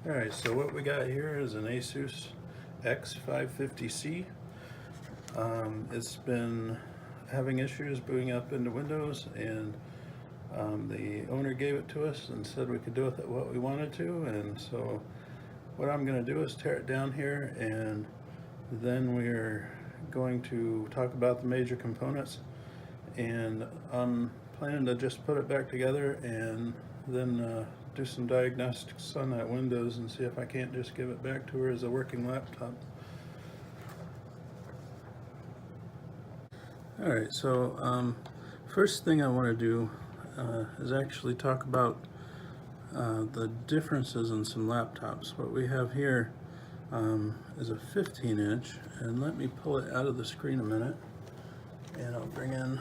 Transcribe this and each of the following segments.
Alright, so what we got here is an ASUS X550C. It's been having issues booting up into Windows, and the owner gave it to us and said we could do with it what we wanted to. And so what I'm going to do is tear it down here, and then we're going to talk about the major components, and I'm planning to just put it back together and then do some diagnostics on that Windows and see if I can't just give it back to her as a working laptop. Alright, so first thing I want to do is actually talk about the differences in some laptops. What we have here is a 15-inch, and let me pull it out of the screen a minute, and I'll bring in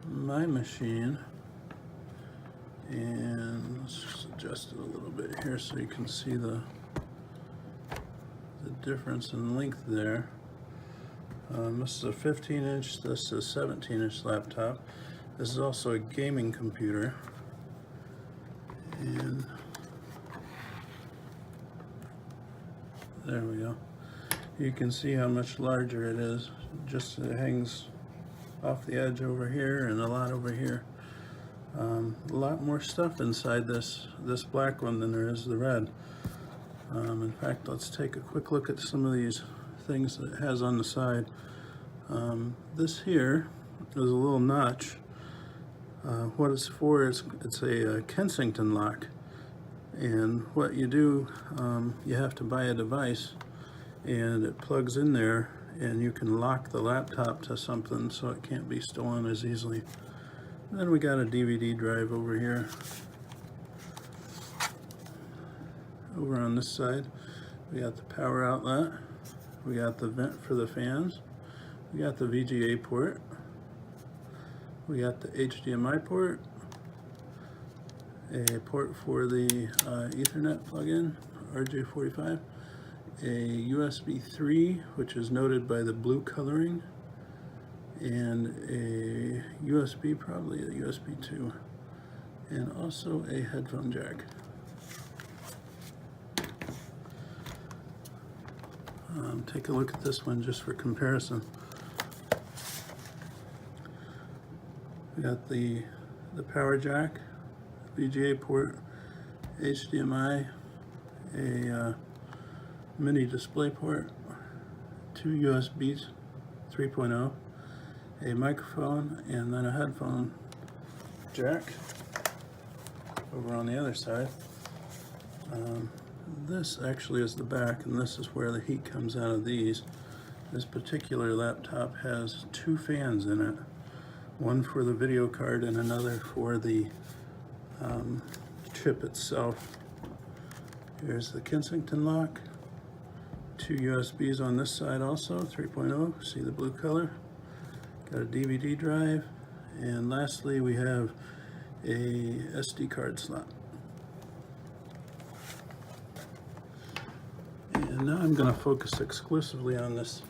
my machine, and let's just adjust it a little bit here so you can see the difference in length there. This is a 15-inch, this is a 17-inch laptop. This is also a gaming computer, and there we go. You can see how much larger it is. Just it hangs off the edge over here and a lot over here. A lot more stuff inside this black one than there is the red. In fact, let's take a quick look at some of these things that it has on the side. This here is a little notch. What it's for is it's a Kensington lock, and what you do, you have to buy a device, and it plugs in there, and you can lock the laptop to something so it can't be stolen as easily. And then we got a DVD drive over here. Over on this side, we got the power outlet, we got the vent for the fans, we got the VGA port, we got the HDMI port, a port for the Ethernet plug-in, RJ45, a USB 3, which is noted by the blue coloring, and a USB, probably a USB 2, and also a headphone jack. Take a look at this one just for comparison. We got the power jack, VGA port, HDMI, a mini display port, two USBs 3.0, a microphone, and then a headphone jack over on the other side. This actually is the back, and this is where the heat comes out of these. This particular laptop has two fans in it, one for the video card and another for the chip itself. Here's the Kensington lock, two USBs on this side also, 3.0, see the blue color. Got a DVD drive, and lastly we have a SD card slot. And now I'm going to focus exclusively on this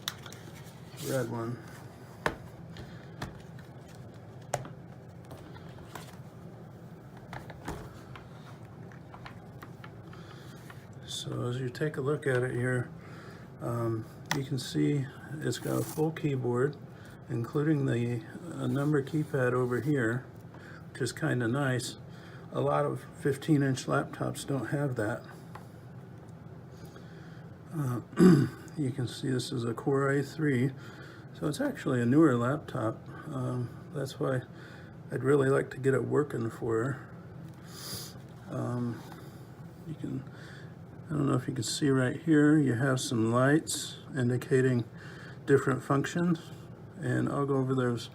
red one. So as you take a look at it here, you can see it's got a full keyboard, including the number keypad over here, which is kind of nice. A lot of 15-inch laptops don't have that. You can see this is a Core i3, so it's actually a newer laptop. That's why I'd really like to get it working for her. I don't know if you can see right here, you have some lights indicating different functions, and I'll go over those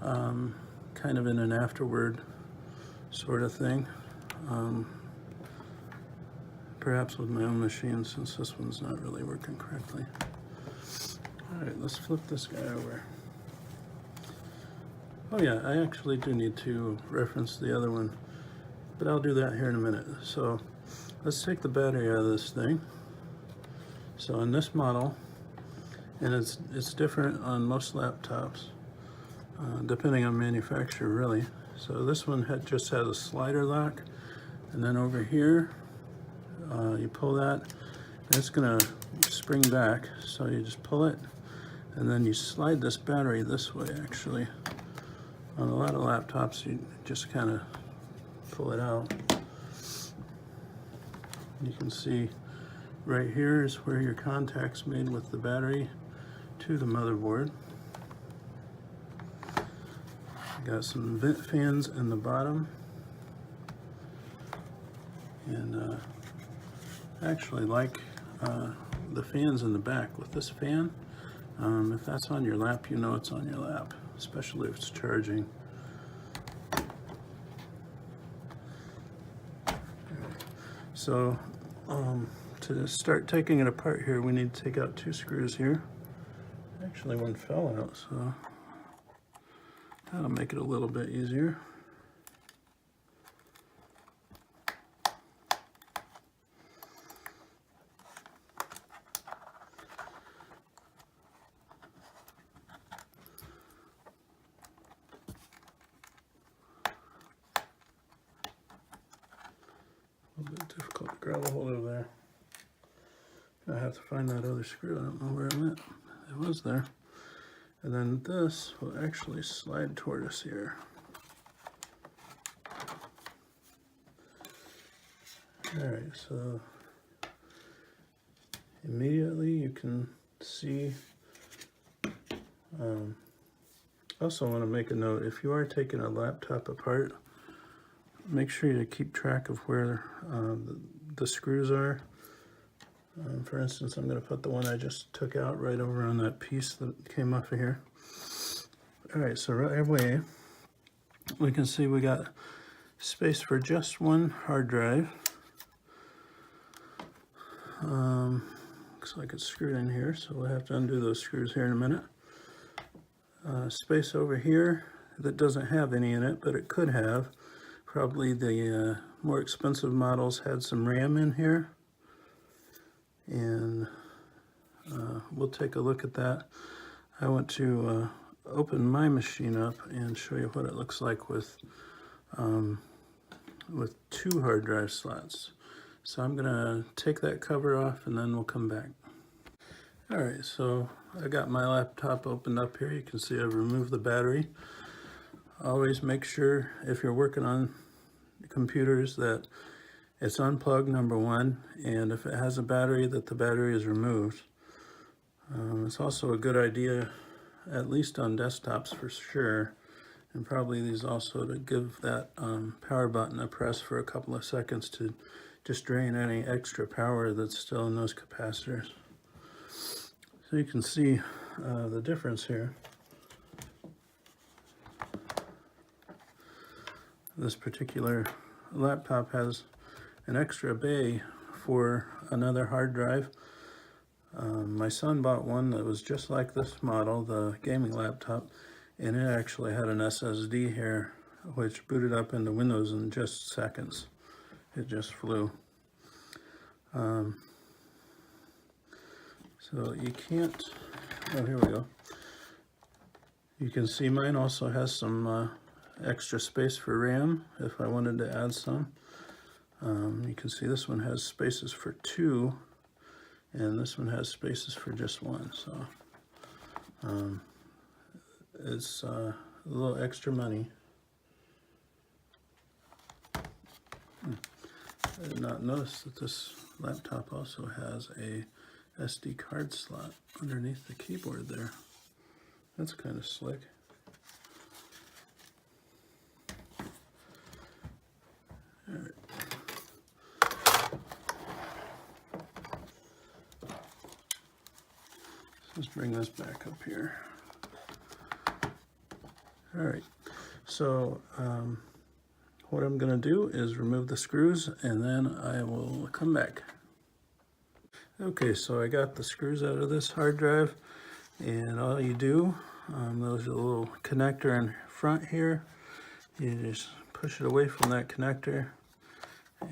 kind of in an afterward sort of thing. Perhaps with my own machine, since this one's not really working correctly. Alright, let's flip this guy over. Oh yeah, I actually do need to reference the other one, but I'll do that here in a minute. So let's take the battery out of this thing. So in this model, and it's different on most laptops, depending on manufacturer really. So this one just has a slider lock. And then over here, you pull that, and it's gonna spring back. So you just pull it, and then you slide this battery this way, actually. On a lot of laptops, you just kind of pull it out. You can see right here is where your contact's made with the battery to the motherboard. Got some vent fans in the bottom. And I actually like the fans in the back with this fan. If that's on your lap, you know it's on your lap, especially if it's charging. So to start taking it apart here, we need to take out 2 screws here. Actually, one fell out, so that'll make it a little bit easier. A little bit difficult to grab a hold of there. I have to find that other screw. I don't know where it went. It was there. And then this will actually slide toward us here. Alright, so immediately you can see. Also want to make a note, if you are taking a laptop apart, make sure you keep track of where the screws are. For instance, I'm going to put the one I just took out right over on that piece that came off of here. Alright, so right away we can see we got space for just one hard drive. Looks like it's screwed in here, so we'll have to undo those screws here in a minute. Space over here that doesn't have any in it, but it could have. Probably the more expensive models had some RAM in here. And we'll take a look at that. I want to open my machine up and show you what it looks like with 2 hard drive slots. So I'm gonna take that cover off and then we'll come back. Alright, so I got my laptop opened up here. You can see I've removed the battery. Always make sure if you're working on computers that it's unplugged, number one, and if it has a battery, that the battery is removed. It's also a good idea, at least on desktops for sure, and probably these also, to give that power button a press for a couple of seconds to just drain any extra power that's still in those capacitors. So you can see the difference here. This particular laptop has an extra bay for another hard drive. My son bought one that was just like this model, the gaming laptop, and it actually had an SSD here, which booted up into Windows in just seconds. It just flew. So you can't, oh, here we go. You can see mine also has some extra space for RAM if I wanted to add some. You can see this one has spaces for 2, and this one has spaces for just 1. So it's a little extra money. I did not notice that this laptop also has a SD card slot underneath the keyboard there. That's kind of slick. All right. Let's bring this back up here. All right, so what I'm going to do is remove the screws and then I will come back. Okay, so I got the screws out of this hard drive, and all you do, there's a little connector in front here. You just push it away from that connector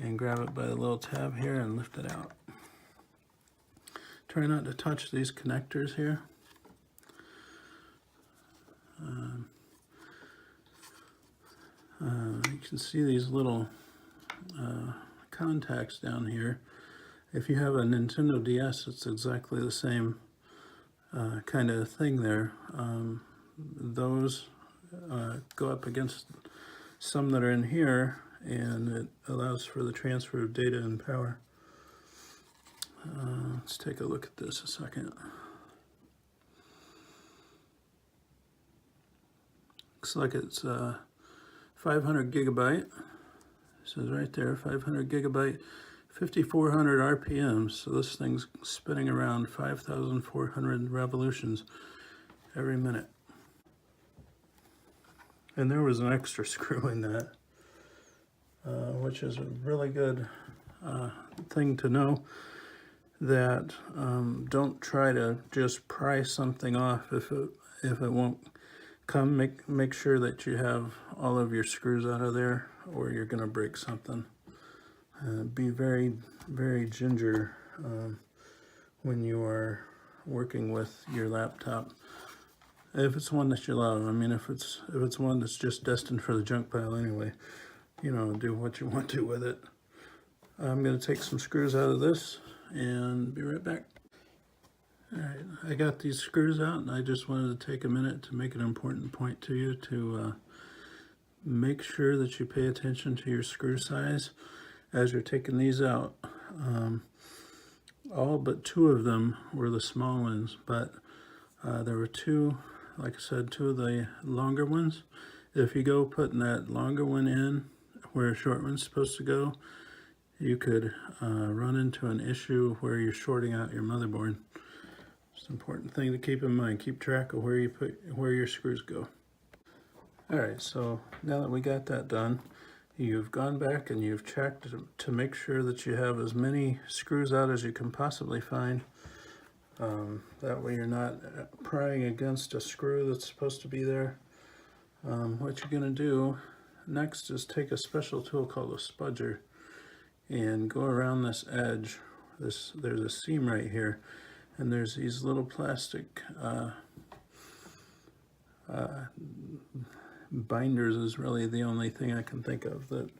and grab it by the little tab here and lift it out. Try not to touch these connectors here. You can see these little contacts down here. If you have a Nintendo DS, it's exactly the same kind of thing there. Those go up against some that are in here, and it allows for the transfer of data and power. Let's take a look at this a second. Looks like it's 500 gigabyte. It says right there, 500 gigabyte, 5,400 RPMs. So this thing's spinning around 5,400 revolutions every minute. And there was an extra screw in that, which is a really good thing to know, that don't try to just pry something off if it won't come. Make sure that you have all of your screws out of there, or you're going to break something. Be very, very ginger when you are working with your laptop. If it's one that you love. I mean, if it's one that's just destined for the junk pile anyway, you know, do what you want to with it. I'm going to take some screws out of this and be right back. Alright, I got these screws out, and I just wanted to take a minute to make an important point to you, to make sure that you pay attention to your screw size as you're taking these out. All but two of them were the small ones, but there were two, like I said, two of the longer ones. If you go putting that longer one in where a short one's supposed to go, you could run into an issue where you're shorting out your motherboard. It's an important thing to keep in mind. Keep track of where your screws go. Alright, so now that we got that done, you've gone back and you've checked to make sure that you have as many screws out as you can possibly find. That way you're not prying against a screw that's supposed to be there. What you're going to do next is take a special tool called a spudger and go around this edge. There's a seam right here, and there's these little plastic binders is really the only thing I can think of that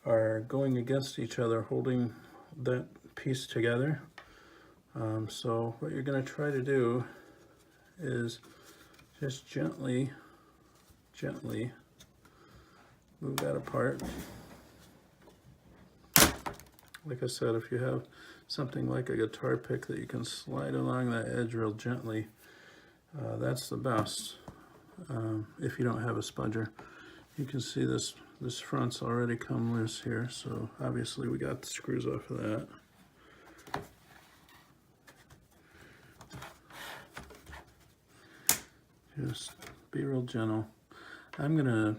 are going against each other, holding that piece together. So what you're going to try to do is just gently move that apart. Like I said, if you have something like a guitar pick that you can slide along that edge real gently, that's the best. If you don't have a spudger, you can see this front's already come loose here, so obviously we got the screws off of that. Just be real gentle. I'm gonna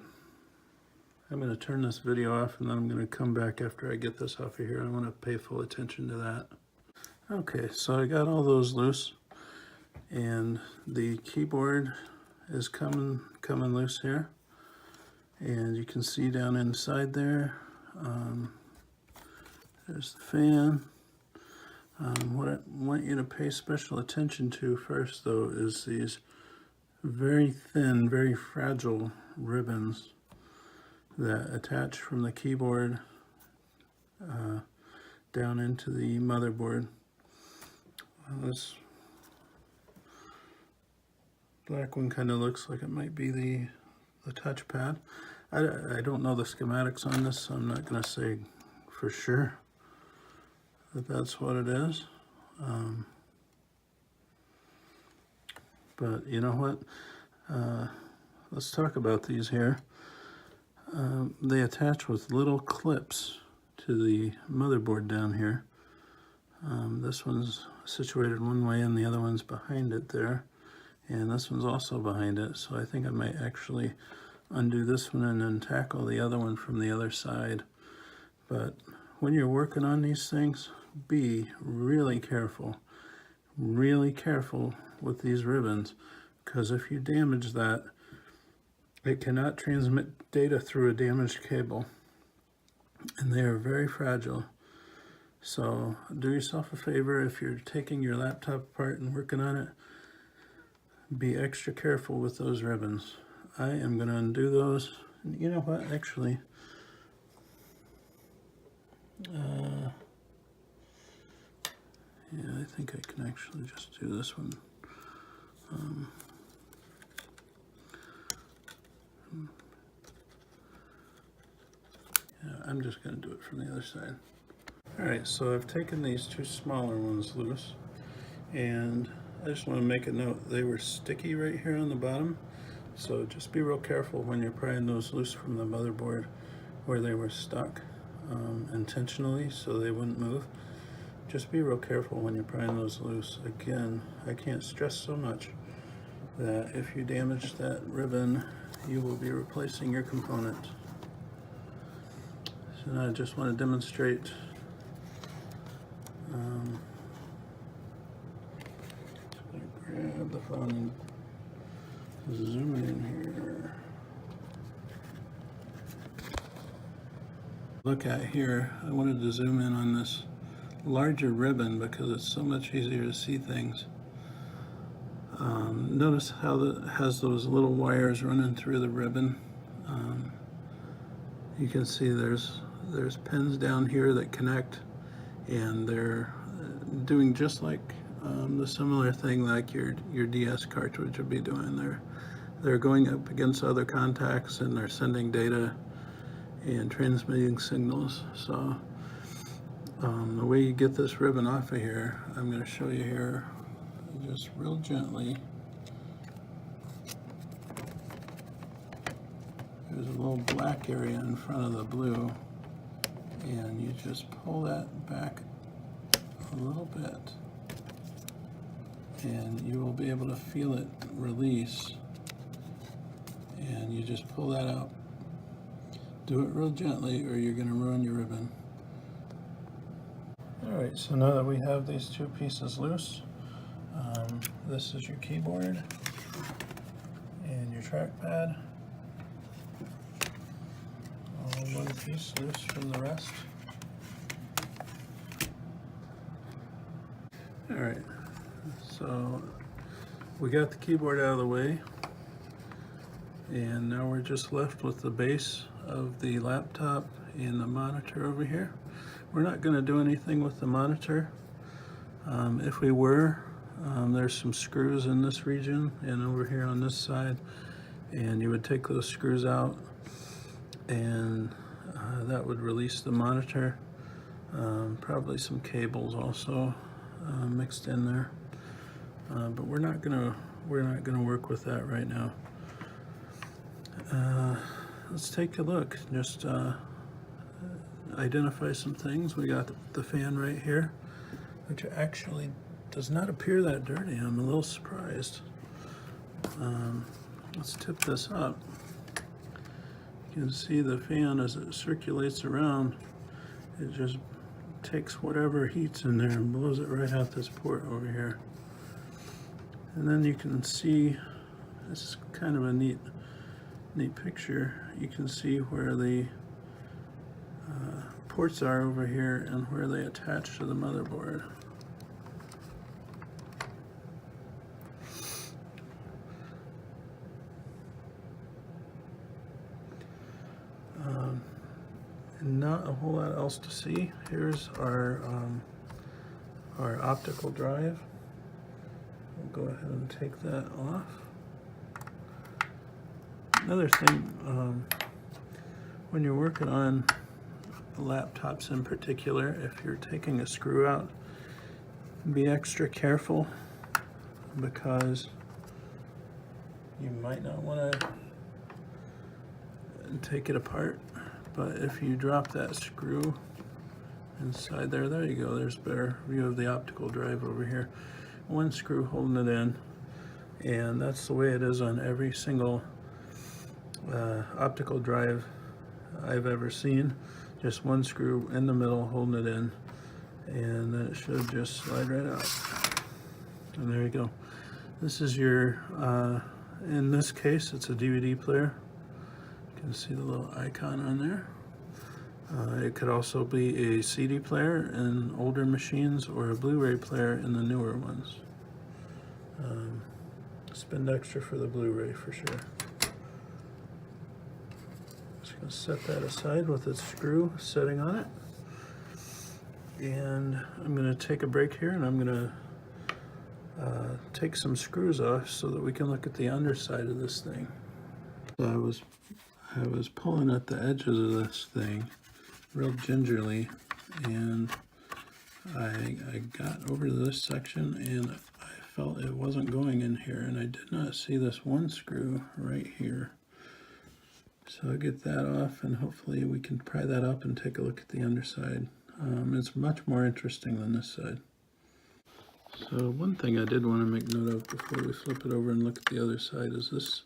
turn this video off, and then I'm gonna come back after I get this off of here. I want to pay full attention to that. Okay, so I got all those loose, and the keyboard is coming loose here, and you can see down inside there, there's the fan. What I want you to pay special attention to first, though, is these very thin, very fragile ribbons that attach from the keyboard down into the motherboard. This black one kind of looks like it might be the touchpad. I don't know the schematics on this, so I'm not going to say for sure that that's what it is. But you know what? Let's talk about these here. They attach with little clips to the motherboard down here. This one's situated one way and the other one's behind it there. And this one's also behind it, so I think I might actually undo this one and then tackle the other one from the other side. But when you're working on these things, be really careful with these ribbons, because if you damage that, it cannot transmit data through a damaged cable, and they are very fragile. So do yourself a favor, if you're taking your laptop apart and working on it, be extra careful with those ribbons. I am going to undo those. You know what, actually, Yeah, I think I can actually just do this one. Yeah, I'm just going to do it from the other side. Alright, so I've taken these two smaller ones loose, and I just want to make a note, they were sticky right here on the bottom, so just be real careful when you're prying those loose from the motherboard where they were stuck intentionally so they wouldn't move. Just be real careful when you're prying those loose. Again, I can't stress so much that if you damage that ribbon, you will be replacing your component. So now I just want to demonstrate grab the phone and zoom in here. Look at here, I wanted to zoom in on this larger ribbon because it's so much easier to see things. Notice how it has those little wires running through the ribbon. You can see there's pins down here that connect, and they're doing just like the similar thing like your DS cartridge would be doing. They're going up against other contacts, and they're sending data and transmitting signals. So the way you get this ribbon off of here, I'm going to show you here, just real gently. There's a little black area in front of the blue, and you just pull that back a little bit, and you will be able to feel it release, and you just pull that out. Do it real gently or you're going to ruin your ribbon. Alright, so now that we have these two pieces loose, this is your keyboard and your trackpad. All one piece loose from the rest. Alright, so we got the keyboard out of the way, and now we're just left with the base of the laptop and the monitor over here. We're not going to do anything with the monitor. If we were, there's some screws in this region and over here on this side, and you would take those screws out, and that would release the monitor. Probably some cables also mixed in there, but we're not gonna work with that right now. Let's take a look. Just identify some things. We got the fan right here, which actually does not appear that dirty. I'm a little surprised. Let's tip this up. You can see the fan as it circulates around, it just takes whatever heat's in there and blows it right out this port over here. And then you can see, this is kind of a neat picture. You can see where the ports are over here and where they attach to the motherboard. Not a whole lot else to see. Here's our optical drive. We'll go ahead and take that off. Another thing, when you're working on laptops in particular, if you're taking a screw out, be extra careful, because you might not want to take it apart. But if you drop that screw inside there, there you go, there's a better view of the optical drive over here. One screw holding it in, and that's the way it is on every single optical drive I've ever seen. Just one screw in the middle holding it in, and then it should just slide right out. And there you go. This is your, in this case, it's a DVD player. You can see the little icon on there. It could also be a CD player in older machines or a Blu-ray player in the newer ones. Spend extra for the Blu-ray for sure. Just going to set that aside with its screw sitting on it. And I'm going to take a break here, and I'm going to take some screws off so that we can look at the underside of this thing. So I was pulling at the edges of this thing real gingerly, and I got over to this section and I felt it wasn't going in here, and I did not see this one screw right here. So I'll get that off, and hopefully we can pry that up and take a look at the underside. It's much more interesting than this side. So one thing I did want to make note of before we flip it over and look at the other side is this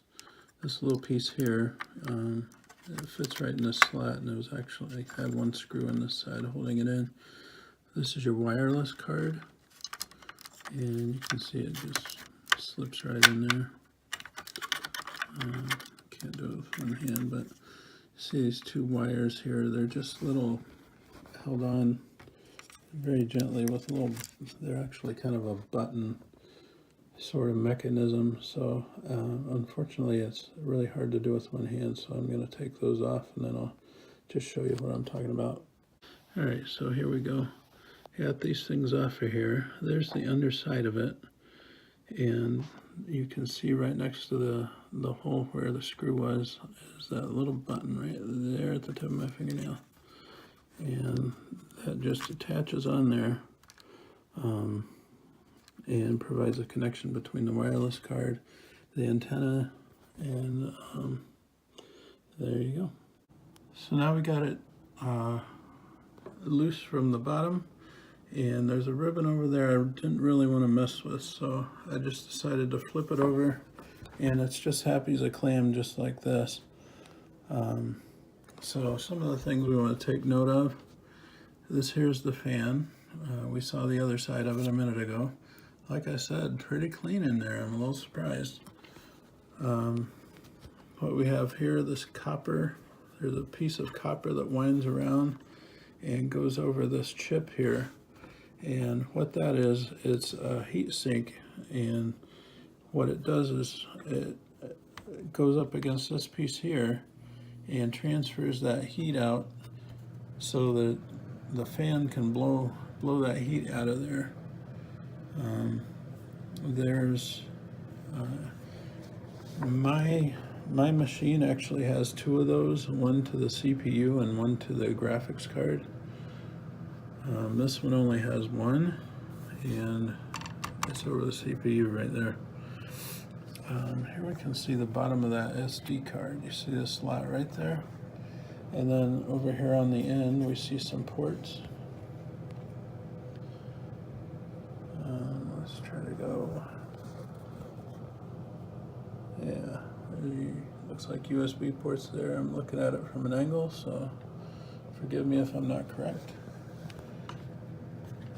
little piece here. It fits right in this slot, and it was actually had one screw on this side holding it in. This is your wireless card, and you can see it just slips right in there. Can't do it with one hand, but you see these two wires here, they're just little held on very gently with a little, they're actually kind of a button sort of mechanism. So unfortunately it's really hard to do with one hand, so I'm going to take those off and then I'll just show you what I'm talking about. Alright, so here we go. Got these things off of here. There's the underside of it, and you can see right next to the hole where the screw was is that little button right there at the tip of my fingernail, and that just attaches on there and provides a connection between the wireless card, the antenna, and there you go. So now we got it loose from the bottom, and there's a ribbon over there I didn't really want to mess with, so I just decided to flip it over, and it's just happy as a clam, just like this. So some of the things we want to take note of: this here's the fan. We saw the other side of it a minute ago. Like I said, pretty clean in there. I'm a little surprised. What we have here, this copper, there's a piece of copper that winds around and goes over this chip here. And what that is, it's a heat sink, and what it does is it goes up against this piece here and transfers that heat out so that the fan can blow that heat out of there. There's my machine actually has two of those, one to the CPU and one to the graphics card. This one only has one, and it's over the CPU right there. Here we can see the bottom of that SD card. You see the slot right there? And then over here on the end, we see some ports. Let's try to go. Yeah, looks like USB ports there. I'm looking at it from an angle, so forgive me if I'm not correct.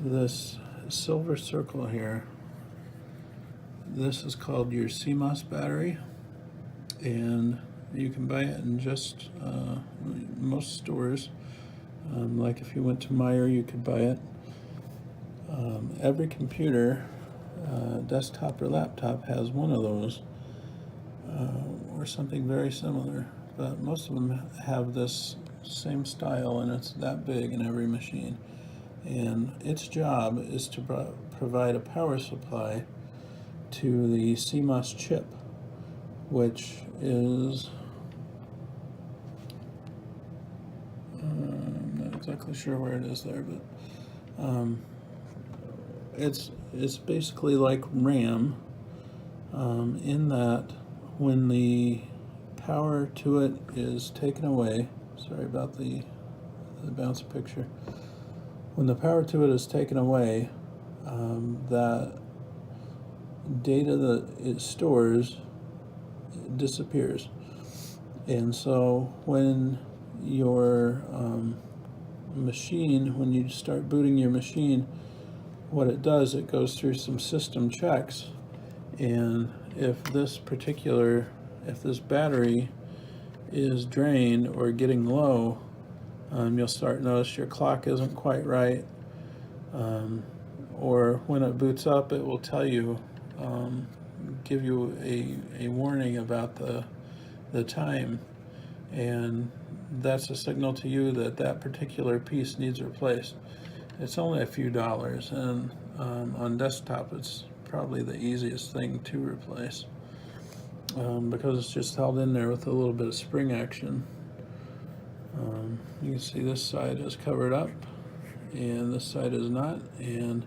This silver circle here, this is called your CMOS battery, and you can buy it in just most stores. Like if you went to Meijer, you could buy it. Every computer, desktop or laptop, has one of those, or something very similar, but most of them have this same style, and it's that big in every machine. And its job is to provide a power supply to the CMOS chip, which is, I'm not exactly sure where it is there, but it's basically like RAM, in that when the power to it is taken away, sorry about the bounce picture. When the power to it is taken away, that data that it stores disappears. And so when your machine, when you start booting your machine, what it does, it goes through some system checks, and if this battery is drained or getting low, you'll start to notice your clock isn't quite right, or when it boots up, it will tell you, give you a warning about the time, and that's a signal to you that that particular piece needs replaced. it's only a few dollars, and on desktop it's probably the easiest thing to replace, because it's just held in there with a little bit of spring action. You can see this side is covered up and this side is not, and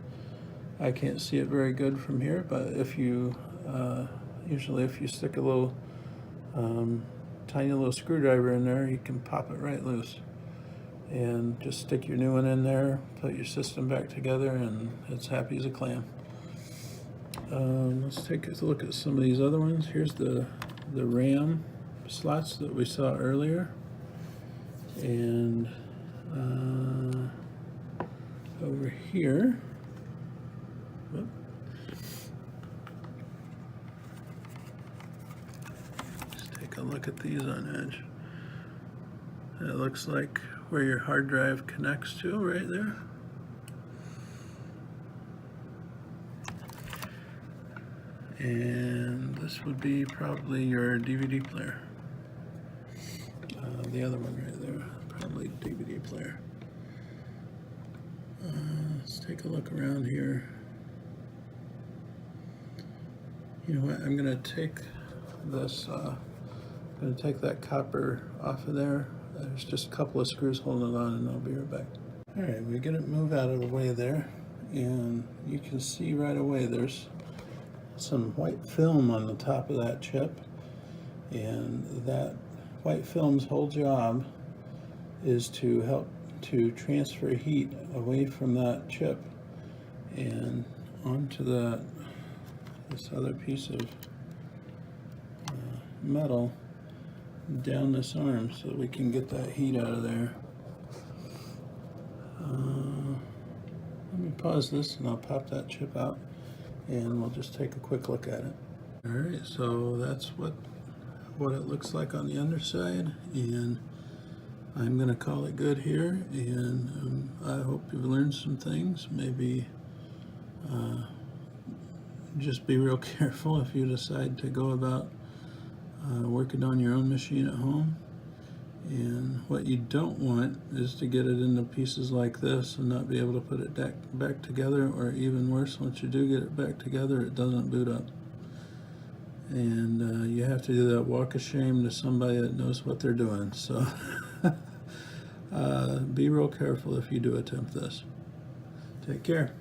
I can't see it very good from here, but if you usually if you stick a little tiny little screwdriver in there, you can pop it right loose and just stick your new one in there, put your system back together, and it's happy as a clam. Let's take a look at some of these other ones. Here's the RAM slots that we saw earlier, and over here, whoop, let's take a look at these on edge. It looks like where your hard drive connects to right there. And this would be probably your DVD player. The other one right there, probably DVD player. Let's take a look around here. You know what, I'm gonna take this, I'm gonna take that copper off of there. There's just a couple of screws holding it on, and I'll be right back. All right, we get it moved out of the way there, and you can see right away there's some white film on the top of that chip, and that white film's whole job is to help to transfer heat away from that chip and onto this other piece of metal down this arm, so we can get that heat out of there. Let me pause this and I'll pop that chip out, and we'll just take a quick look at it. All right, so that's what it looks like on the underside, and I'm gonna call it good here, and I hope you've learned some things. Maybe just be real careful if you decide to go about working on your own machine at home. And what you don't want is to get it into pieces like this and not be able to put it back together, or even worse, once you do get it back together, it doesn't boot up. And you have to do that walk of shame to somebody that knows what they're doing. So be real careful if you do attempt this. Take care.